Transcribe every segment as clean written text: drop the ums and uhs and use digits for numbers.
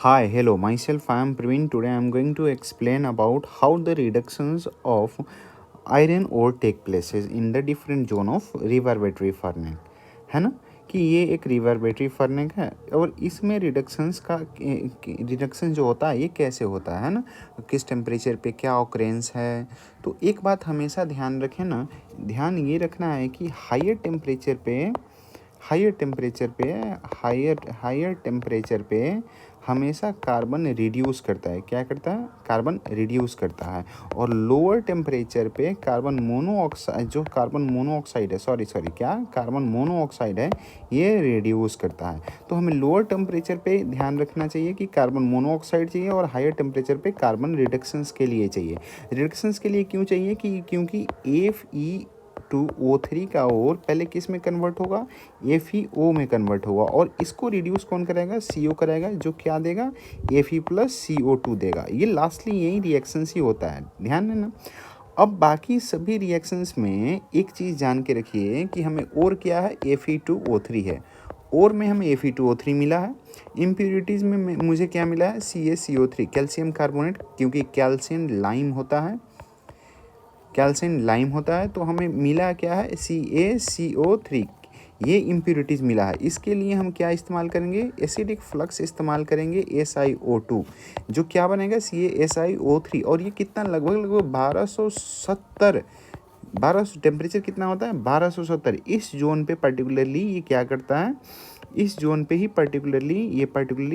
Hi, hello, myself I am Praveen. Today I am going to explain about how the reductions of iron ore take places in the different zone of रिवर्बेटरी फर्निंग, है ना। कि ये एक रिवर्बेटरी फर्निंग है और इसमें reduction जो होता है ये कैसे होता है ना, किस टेम्परेचर पे क्या ऑकरेंस है। तो एक बात हमेशा ध्यान रखें ना, ध्यान ये रखना है कि हायर टेम्परेचर पे हमेशा कार्बन रिड्यूस करता है। क्या करता है? कार्बन रिड्यूस करता है। और लोअर टेम्परेचर पे कार्बन मोनोऑक्साइड है, कार्बन मोनोऑक्साइड है, ये रिड्यूस करता है। तो हमें लोअर टेम्परेचर पे ध्यान रखना चाहिए कि कार्बन मोनोऑक्साइड चाहिए और हायर टेम्परेचर पे कार्बन रिडक्शंस के लिए चाहिए। रिडक्शंस के लिए क्यों चाहिए? क्योंकि Fe2O3 का ओर पहले किस में कन्वर्ट होगा? FeO में कन्वर्ट होगा और इसको रिड्यूस कौन कराएगा? CO कराएगा, जो क्या देगा? Fe+CO2 देगा। ये लास्टली यही रिएक्शंस ही होता है, ध्यान देना। अब बाकी सभी रिएक्शंस में एक चीज़ जान के रखिए कि हमें और क्या है? Fe2O3 है। और में हमें Fe2O3 मिला है। इम्प्योरिटीज़ में मुझे क्या मिला है? CaCO3, कैल्शियम कार्बोनेट, क्योंकि कैल्शियम लाइम होता है तो हमें मिला क्या है? CaCO3। ये इम्प्योरिटीज़ मिला है। इसके लिए हम क्या इस्तेमाल करेंगे? एसिडिक फ्लक्स इस्तेमाल करेंगे, SiO2, जो क्या बनेगा? CaSiO3। और ये कितना? लगभग 1270 टेम्परेचर कितना होता है? 1270। इस जोन पे पर्टिकुलरली ये क्या करता है? इस जोन पे ही पर्टिकुलरली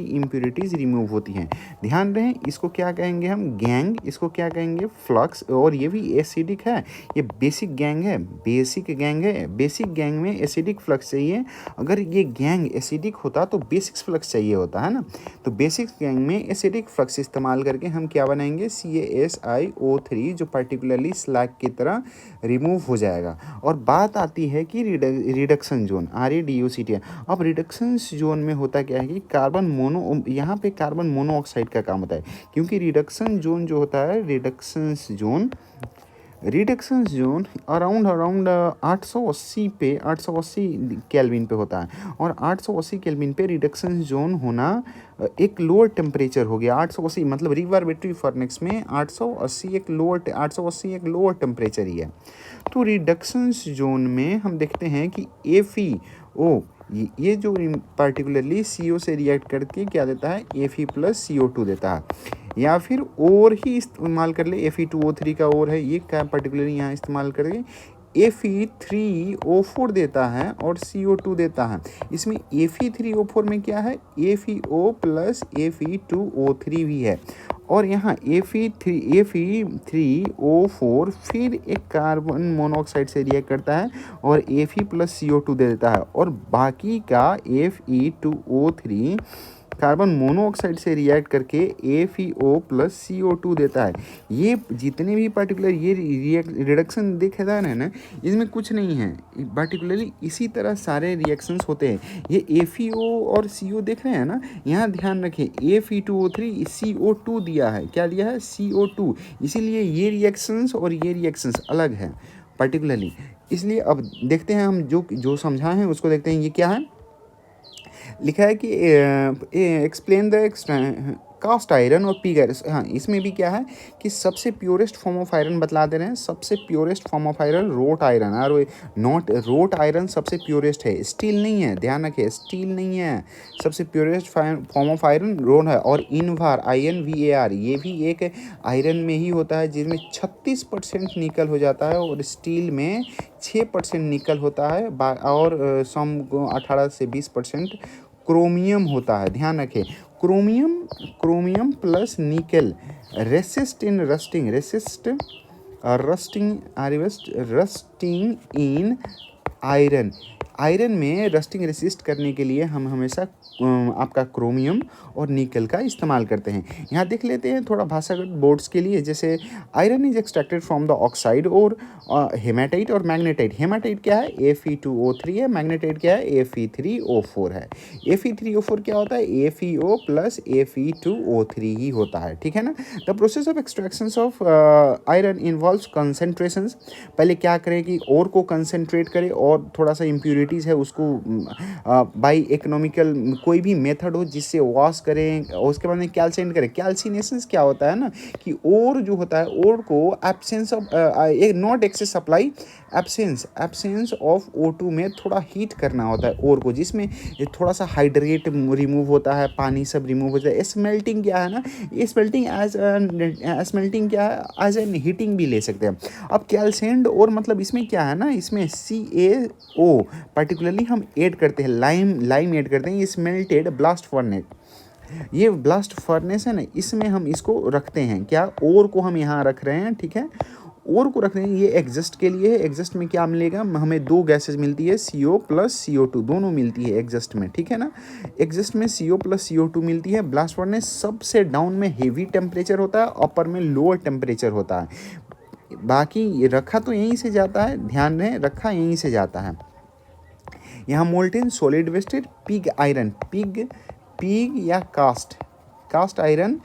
इम्प्योरिटीज़ रिमूव होती हैं। ध्यान रहे, इसको क्या कहेंगे हम? गैंग। इसको क्या कहेंगे? फ्लक्स। और ये भी एसिडिक है, ये बेसिक गैंग है। बेसिक गैंग में एसिडिक फ्लक्स चाहिए। अगर ये गैंग एसिडिक होता तो बेसिक फ्लक्स चाहिए होता, है ना। तो बेसिक गैंग में एसिडिक फ्लक्स इस्तेमाल करके हम क्या बनाएंगे? CaSiO3, जो पर्टिकुलरली स्लैग की तरह रिमूव हो जाएगा। और बात आती है कि रिडक्शन जोन, ReDuCt। अब रिडक्शन जोन में होता क्या है कि यहाँ पे कार्बन मोनोऑक्साइड का काम होता है। क्योंकि रिडक्शन जोन जो होता है, रिडक्शन जोन अराउंड 880 केल्विन पे होता है। और 880 केल्विन पे रिडक्शन जोन होना एक लोअर टेम्परेचर हो गया। 880 मतलब रिवर्बेटरी फर्नेस में 880 एक लोअर टेम्परेचर ही है। तो रिडक्शन जोन में हम देखते हैं कि FeO, ये जो पर्टिकुलरली CO से रिएक्ट करके क्या देता है? Fe+CO2 देता है। या फिर और ही इस्तेमाल कर ले, Fe2O3 का और है, ये क्या पर्टिकुलरली यहाँ इस्तेमाल करके Fe3O4 देता है और CO2 देता है। इसमें Fe3O4 में क्या है? FeO+Fe2O3 भी है। और यहाँ Fe3O4 फिर एक कार्बन मोनोऑक्साइड से रिएक्ट करता है और Fe+CO2 दे देता है। और बाकी का Fe2O3 कार्बन मोनोऑक्साइड से रिएक्ट करके FeO+CO2 देता है। ये जितने भी पर्टिकुलर ये रिडक्शन दिख रहा है ना, इसमें कुछ नहीं है। पर्टिकुलरली इसी तरह सारे रिएक्शंस होते हैं। ये FeO और CO देख रहे हैं ना, यहाँ ध्यान रखें, Fe2O3 CO2 दिया है। क्या दिया है? CO2। इसीलिए ये रिएक्शंस और ये रिएक्शंस अलग हैं पर्टिकुलरली। इसलिए अब देखते हैं, हम जो समझाए हैं उसको देखते हैं। ये क्या है? लिखा है कि एक्सप्लेन द कास्ट आयरन और पिग आयरन। हाँ, इसमें भी क्या है कि सबसे प्योरेस्ट फॉर्म ऑफ आयरन बतला दे रहे हैं। सबसे purest form of iron wrought iron, और नॉट रोट आयरन सबसे प्योरेस्ट है, स्टील नहीं है। ध्यान रखिए, स्टील नहीं है। सबसे purest form of iron wrought है। और इनवार, INVAR, ये भी एक आयरन में ही होता है, जिसमें 36% निकल हो जाता है। और स्टील में 6% निकल होता है। और सम 18 से 20% क्रोमियम होता है। ध्यान रखें, क्रोमियम प्लस निकल रस्टिंग इन आयरन। आयरन में रस्टिंग रेसिस्ट करने के लिए हम हमेशा आपका क्रोमियम और निकल का इस्तेमाल करते हैं। यहाँ देख लेते हैं थोड़ा भाषागत बोर्ड्स के लिए। जैसे iron is extracted from the oxide और हेमाटाइट और मैग्नेटाइट। हेमाटाइट क्या है? Fe2O3 है। मैग्नेटाइट क्या है? Fe3O4 है। Fe3O4 क्या होता है? FeO+Fe2O3 ही होता है, ठीक है ना। The process of extraction of iron involves concentrations. पहले क्या करें कि और को कंसेंट्रेट करें और थोड़ा सा इम्प्यूरिटीज़ है उसको बाई इकोनॉमिकल कोई भी मेथड हो जिससे वॉश करें और उसके बाद में कैल्सिनेट करें। कैल्सिनेशन क्या होता है ना कि ओर जो होता है, ओर को absence of not excess supply, absence of O2 में थोड़ा हीट करना होता है ओर को, जिसमें ये थोड़ा सा हाइड्रेट रिमूव होता है, पानी सब रिमूव हो जाता है। स्मेल्टिंग क्या है ना, ये स्मेल्टिंग क्या है, एज एन हीटिंग भी ले सकते हैं। अब कैल्साइंड और मतलब इसमें क्या है ना, इसमें CaO पर्टिकुलरली हम ऐड करते हैं, लाइम ऐड करते हैं। ये स्मेल्टेड ब्लास्ट फर्नेस, ये ब्लास्ट फर्नेस है ना, इसमें हम इसको रखते हैं। क्या, ओर को हम यहाँ रख रहे हैं, ठीक है, ओर को रखते हैं। ये एग्जस्ट के लिए है। एग्जस्ट में क्या मिलेगा, हमें दो गैसेज मिलती है, CO प्लस CO2 दोनों मिलती है एग्जस्ट में, ठीक है ना। एग्जस्ट में CO प्लस CO2 मिलती है। ब्लास्ट फर्नेस सबसे डाउन में हेवी टेम्परेचर होता है, अपर में लोअर टेम्परेचर होता है। बाकी ये रखा तो यहीं से जाता है, ध्यान रहे, रखा यहीं से जाता है। यहाँ molten solid wasted pig iron, pig या कास्ट आयरन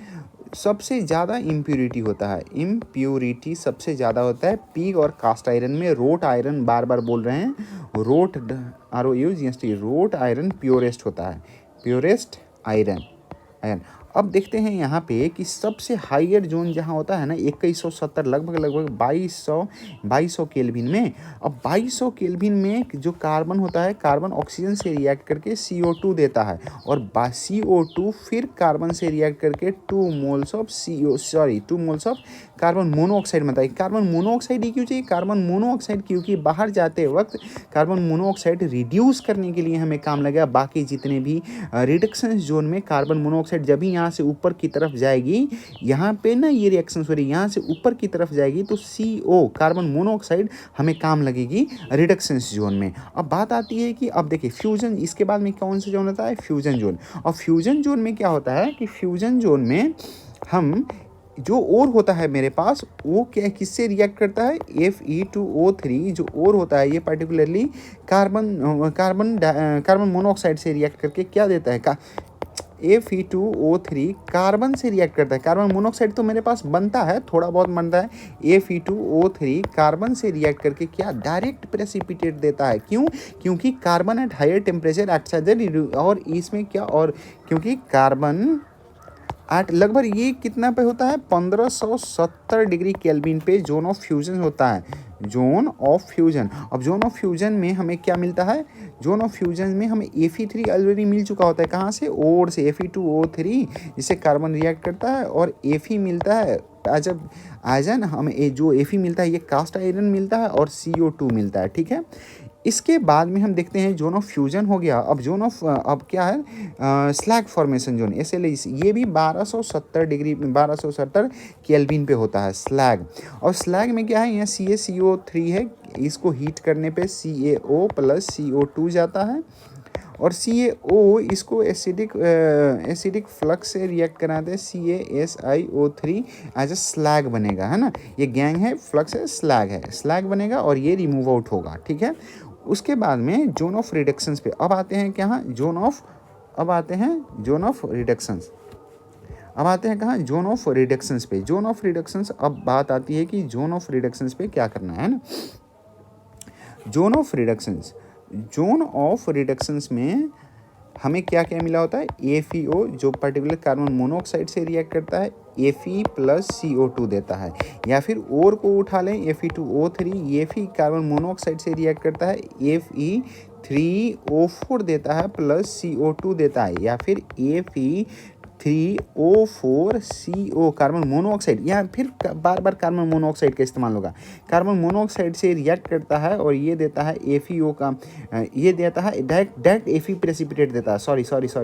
सबसे ज़्यादा इम्प्योरिटी होता है, इम्प्योरिटी सबसे ज़्यादा होता है पिग और कास्ट आयरन में। रोट आयरन बार बार बोल रहे हैं, wrought ROUGST, wrought iron purest होता है, प्योरेस्ट आयरन। अब देखते हैं यहाँ पे कि सबसे हाईयर जोन जहाँ होता है ना 2170, लगभग 2200 केल्विन में। अब 2200 केल्विन में जो कार्बन होता है, कार्बन ऑक्सीजन से रिएक्ट करके CO2 देता है, और CO2 फिर कार्बन से रिएक्ट करके 2 मोल्स ऑफ कार्बन मोनोऑक्साइड बनता है। कार्बन मोनोऑक्साइड ही क्यों चाहिए, कार्बन मोनोऑक्साइड क्योंकि बाहर जाते वक्त कार्बन मोनोऑक्साइड रिड्यूस करने के लिए हमें काम लगेगा। बाकी जितने भी रिडक्शन जोन में कार्बन मोनोऑक्साइड जब भी यहाँ से ऊपर की तरफ जाएगी, यहाँ पे ना ये रिएक्शन सॉरी यहाँ से ऊपर की तरफ जाएगी तो CO कार्बन मोनोऑक्साइड हमें काम लगेगी रिडक्शन जोन में। अब बात आती है कि अब देखिए फ्यूजन, इसके बाद में कौन सा जोन होता है, फ्यूजन जोन। और फ्यूजन जोन में क्या होता है कि फ्यूजन जोन में हम जो ओर होता है मेरे पास, वो क्या किससे रिएक्ट करता है, Fe2O3 जो ओर होता है, ये पर्टिकुलरली कार्बन मोनोऑक्साइड से रिएक्ट करके क्या देता है, Fe2O3 कार्बन से रिएक्ट करता है। कार्बन मोनोऑक्साइड तो मेरे पास बनता है, थोड़ा बहुत बनता है। Fe2O3 कार्बन से रिएक्ट करके क्या डायरेक्ट प्रेसिपिटेट देता है। क्यों, क्योंकि carbon at higher temperature act, और इसमें क्या, और क्योंकि कार्बन एट लगभग ये कितना पे होता है, 1570 डिग्री केल्विन पे जोन ऑफ फ्यूजन होता है, जोन ऑफ फ्यूजन। अब जोन ऑफ फ्यूजन में हमें क्या मिलता है, जोन ऑफ फ्यूजन में हमें Fe3 ऑलरेडी मिल चुका होता है, कहाँ से, ओर से, Fe2O3 जिससे कार्बन रिएक्ट करता है, और Fe मिलता है एज एन हमें जो Fe मिलता है ये कास्ट आयरन मिलता है, और CO2 मिलता है, ठीक है। इसके बाद में हम देखते हैं जोन ऑफ फ्यूजन हो गया। अब जोन ऑफ अब क्या है, स्लैग फॉर्मेशन जोन, SLS, ये भी 1270 केल्विन पे होता है स्लैग। और स्लैग में क्या है, यहाँ CaCO3 है, इसको हीट करने पे CaO प्लस CO2 जाता है, और CaO इसको एसिडिक फ्लक्स से रिएक्ट कराते हैं, CaSiO3 एज ए स्लैग बनेगा, है ना। ये गैंग है, फ्लक्स है, स्लैग बनेगा, और ये रिमूव आउट होगा, ठीक है। उसके बाद में जोन ऑफ रिडक्शंस पे अब आते हैं, क्या, जोन ऑफ रिडक्शंस। अब आते हैं कहाँ, जोन ऑफ रिडक्शंस पे। जोन ऑफ रिडक्शंस, अब बात आती है कि जोन ऑफ रिडक्शंस पे क्या करना है ना। जोन ऑफ रिडक्शंस में हमें क्या क्या मिला होता है, FeO जो पर्टिकुलर कार्बन मोनोऑक्साइड से रिएक्ट करता है, Fe प्लस CO2 देता है। या फिर और को उठा लें, Fe2O3, ये भी कार्बन मोनोऑक्साइड से रिएक्ट करता है, Fe3O4 देता है प्लस CO2 देता है। या फिर Fe3O4CO कार्बन मोनोऑक्साइड, या फिर बार बार कार्बन मोनोऑक्साइड का इस्तेमाल होगा, कार्बन मोनोऑक्साइड से रिएक्ट करता है और ये देता है FeO का, ये देता है डायरेक्ट Fe प्रेसिपिटेट देता है, sorry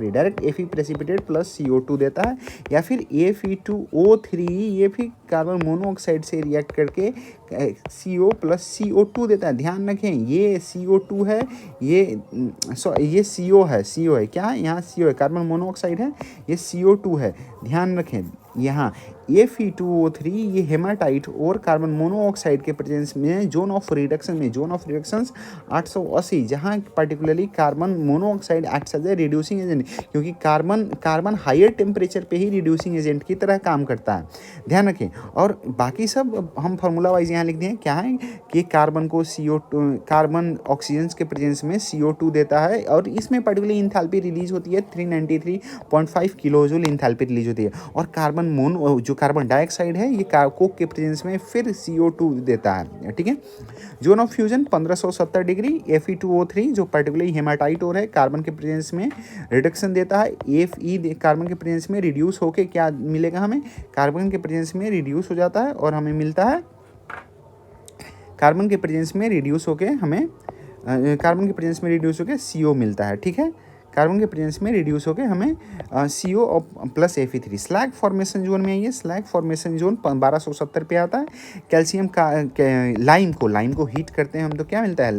direct Fe precipitate plus CO2 देता है। या फिर Fe2O3 ये भी कार्बन मोनोऑक्साइड से रिएक्ट करके CO प्लस CO2 देता है। ध्यान रखें, ये CO2 है, ये CO है, क्या है यहाँ, CO है, कार्बन मोनोऑक्साइड है, ये CO2 है, ध्यान रखें। यहाँ Fe2O3 ये हेमाटाइट और कार्बन मोनोऑक्साइड के प्रेजेंस में जोन ऑफ रिडक्शन 880, जहाँ particularly carbon monoxide acts as a reducing agent, क्योंकि कार्बन हायर टेम्परेचर पे ही रिड्यूसिंग एजेंट की तरह काम करता है, ध्यान रखें। और बाकी सब हम फार्मूला वाइज यहाँ लिख दें, क्या है कि कार्बन ऑक्सीजन के प्रेजेंस में CO2 देता है, और इसमें पर्टिकुलरली इंथैल्पी रिलीज होती है 393.5 किलोजूल इंथैल्पी रिलीज होती है। और जो कार्बन डाइऑक्साइड है ये कोक के प्रेजेंस में फिर CO2 देता है, ठीक है। Zone of fusion 1570 degree, Fe2O3 जो पर्टिकुलरली हेमाटाइट और है कार्बन के प्रेजेंस में रिडक्शन देता है, Fe कार्बन के प्रेजेंस में रिड्यूस होके क्या मिलेगा हमें, कार्बन के प्रेजेंस में रिड्यूस हो जाता है और हमें मिलता है, कार्बन के प्रेजेंस में रिड्यूस होके हमें CO मिलता है, ठीक है। कार्बन के प्रेजेंस में रिड्यूस होकर हमें CO plus Fe3 slag formation zone में आइए। स्लैग फॉर्मेशन जोन 1270 पे आता है। कैल्शियम का लाइम को हीट करते हैं हम तो क्या मिलता है,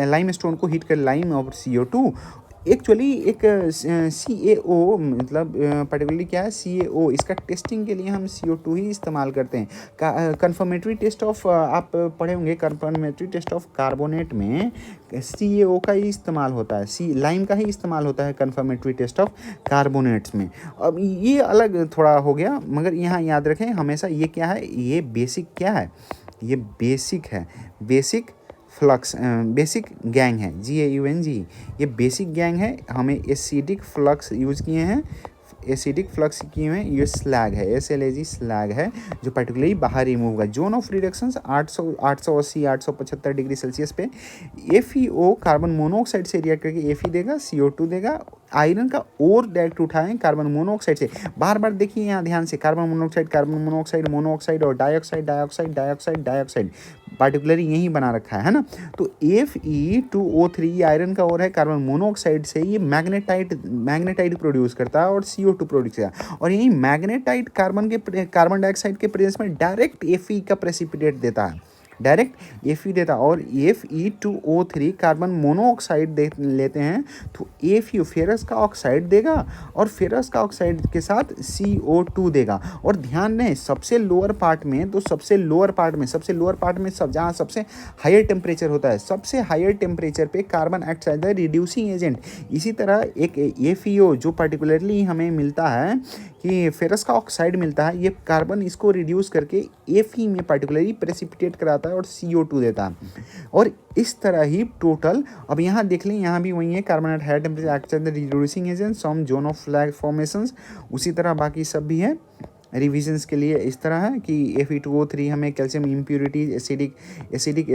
लाइम स्टोन को हीट कर लाइम और CO2 एक्चुअली एक CaO मतलब पर्टिकुलरली क्या है CaO, इसका टेस्टिंग के लिए हम CO2 ही इस्तेमाल करते हैं। कन्फर्मेटरी टेस्ट ऑफ आप पढ़े होंगे, कन्फर्मेटरी टेस्ट ऑफ कार्बोनेट में CaO का ही इस्तेमाल होता है, लाइम का ही इस्तेमाल होता है कन्फर्मेटरी टेस्ट ऑफ कार्बोनेट्स में। अब ये अलग थोड़ा हो गया, मगर यहाँ याद रखें हमेशा ये क्या है, ये बेसिक क्या है, ये बेसिक है, बेसिक गैंग है, GAUNG, ये बेसिक गैंग है। हमें एसिडिक फ्लक्स यूज़ किए हैं, ये स्लैग है, SLAG स्लैग है जो पर्टिकुलरली बाहर रिमूव होगा। Zone of reduction 880 875 degree Celsius पे। FeO कार्बन मोनोऑक्साइड से रिएक्ट करके Fe देगा, CO2 देगा। आयरन का और डायरेक्ट उठाएं कार्बन मोनोऑक्साइड से, बार बार देखिए यहाँ ध्यान से, कार्बन मोनोऑक्साइड और डाइऑक्साइड पार्टिकुलरली यही बना रखा है ना। तो Fe2O3 आयरन का और है, कार्बन मोनोऑक्साइड से ये मैग्नेटाइट प्रोड्यूस करता है और CO2 प्रोड्यूस करता है। और यही मैग्नेटाइट कार्बन डाइऑक्साइड के प्रेजेंस में डायरेक्ट Fe का प्रेसिपिटेट देता है, डायरेक्ट Fe देता है। और Fe2O3 कार्बन मोनोऑक्साइड लेते हैं तो Fu फेरस का ऑक्साइड देगा और फेरस का ऑक्साइड के साथ CO2 देगा। और ध्यान दें सबसे लोअर पार्ट में जहाँ सबसे हायर टेम्परेचर होता है, सबसे हायर टेम्परेचर पे carbon acts as the reducing agent. इसी तरह एक FeO जो पर्टिकुलरली हमें मिलता है कि फेरस का ऑक्साइड मिलता है, ये कार्बन इसको रिड्यूस करके Fe में पर्टिकुलरली प्रेसिपिटेट कराता है और CO2 देता है। और इस तरह ही टोटल, अब यहाँ देख लें, यहाँ भी वही है, carbon at higher temperature acts as the reducing agent, some zone of flag formations, उसी तरह बाकी सब भी है। रिविजन्स के लिए इस तरह है कि Fe2O3 हमें calcium impurity, acidic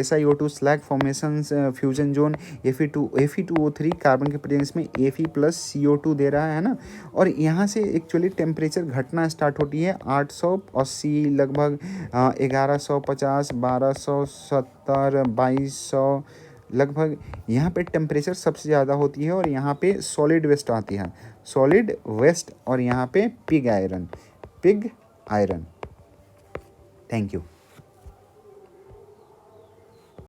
SiO2 slag formations, fusion zone, Fe2O3 carbon के प्रेजेंस में Fe प्लस CO2 दे रहा है ना। और यहाँ से एक्चुअली टेम्परेचर घटना स्टार्ट होती है 880 लगभग 1150 1270 2200 लगभग, यहाँ पे टेम्परेचर सबसे ज़्यादा होती है। और यहाँ पे सॉलिड वेस्ट आती है, सॉलिड वेस्ट, और यहाँ पे पिग आयरन। Thank you.